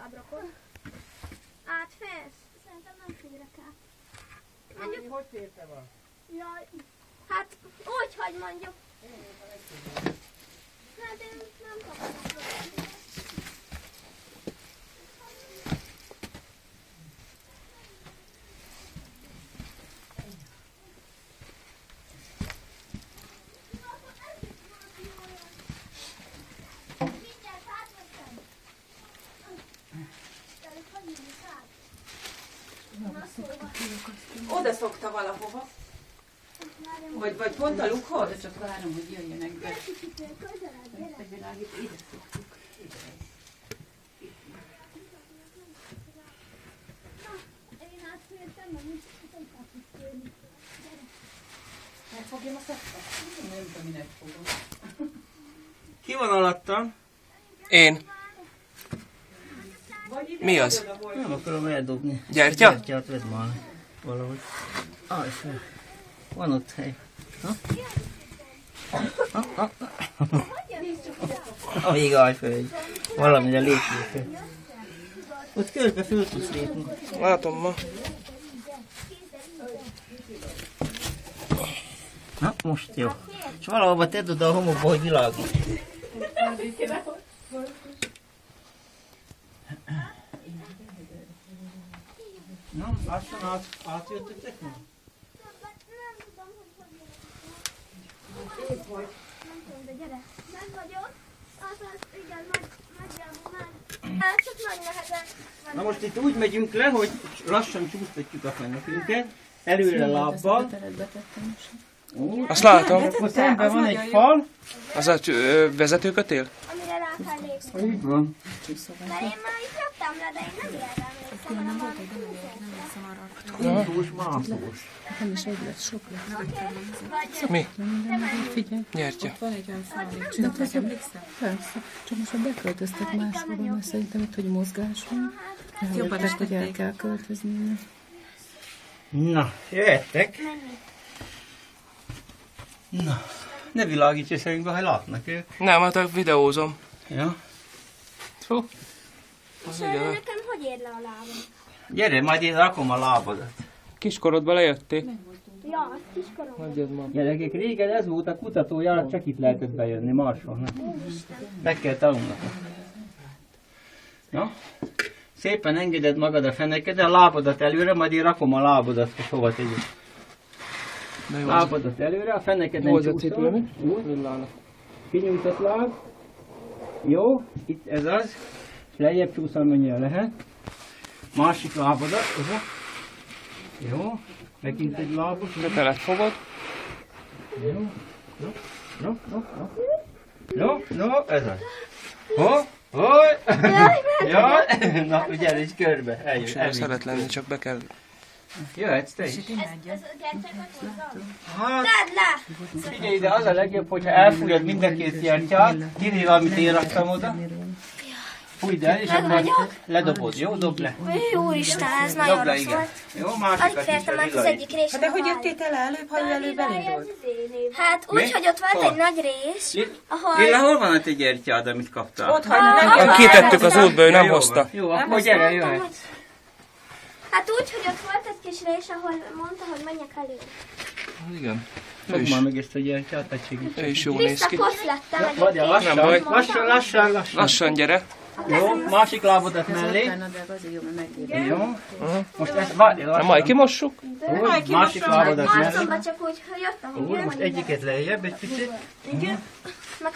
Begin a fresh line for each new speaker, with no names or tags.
odébb rakod. Átférsz? Szerintem nem férek át. Mondjuk...
Hogy férte van?
Jaj, hát úgy, hogy mondjuk. Hát én nem kapom.
Oda szokta valahova. Vagy pont a lukhoz? De csak várom, hogy jöjjenek be. Egy világít, ide szoktuk.
Én átfértem, mert nincs nem kapjuk tőle.
Megfogjam a szektet? Nem tudom, minek fogom.
Ki van alattam?
Én. Mi az?
Nem akarom eldobni.
Gyertya?
Gyertyát vedd már valahogy. Van ott hely. Még állj föl. Valamire lépjél föl. Ott körbe föl tudsz lépni.
Látom ma.
Na, most jó. És valahova tedd oda a homokba, hogy világít. Na, lassan átjöttetek meg?
Nem tudom, de gyere. Meg vagyok. Igen, nagyjából már. Csak nagy nehezen.
Na most itt úgy megyünk le, hogy lassan csúsztatjuk a fenekünket. Előre lábbal.
Azt látom.
Akkor szemben van egy fal.
Az a vezetőkötél?
Amire rá kell lépni.
Így van.
De én már itt jöttem le, de én nem értem.
Húzós, mászós.
Nem is egy lett, sok lett.
Mi?
Figyelj,
Gyertya.
ott van egy olyan fal, még csináltak, emlékszel? Persze. Csak most már beköltöztek máshova, mert szerintem itt, hogy mozgás van.
Jobban
Rájöttek, hogy el
estették.
kell költözni.
Na, jöttek. Na, ne világítsa szerint be, ha látnak ők.
Nem, hát videózom.
Ja.
Fú.
És nekem hogy ér le a lábam?
Gyere, majd én rakom a lábadat.
Kiskorodba lejöttél?
Ja, az kiskorom.
Hagyjad ma.
Gyerekek, régen ez volt a kutatójárat, csak itt lehetett bejönni, Marson. Meg kell tanulnak. Na, szépen engeded magad a feneked, a lábadat előre, majd én rakom a lábadat, hogy hova tegyük.
De jó,
Lábadat előre, a fenekeden
Hol
csúszol.
cipőm?
Úgy,
Villának.
kinyújtott láb. Jó, itt ez az. És lejjebb csúszol, mennyire lehet. Másik lábadat, oda. Jó, megint egy lábot.
De te fogod.
Jó, no, ez az. Hoj! Jaj! Na, gyere egy körbe,
És nem szeret lenni, csak be kell.
Jöhetsz te is.
Ez a gyertyákat hozzam?
Hát,
Tedd le!
figyelj ide, az a legjobb, hogyha elfújod mind a két gyertyát, kivéve amit én raktam oda. Fújd el, és akkor ledobod, jó? Dobd le.
Úristen, ez
Dob
nagyon
le,
rossz
igen.
volt.
Jó,
Alig
másikat is
fértem
a
át az
villai.
egyik részre.
De hogy jöttél el előbb, ha ő előbb elindult?
Hát úgy, hogy ott volt egy nagy rész, ahol...
Lilla, hol van a te gyertyád, amit kaptál?
Ott hagyni, nem
Kitettük az útba, ő nem
Jó van.
hozta.
Jó, akkor gyere, jöhetsz.
Hát úgy, hogy ott volt egy kis rész, ahol mondta, hogy menjek elő.
Igen. Ő
Fogd
is,
már meg ezt a gyertyát, hogy segíts.
ő is jól néz ki.
Visszafoszlettem
Vagy
egyébként.
Nem baj.
lassan.
Lassan gyere.
Jó, másik lábodat mellé.
Azért jó, mert megvédem.
Jó. Most ezt várj,
Na,
lassan.
majd kimossuk.
Úgy, másik lábodat mellé.
Marcomba csak úgy, hogy jöttem,
Úgy, most egyiket lejjebb egy picit.
meg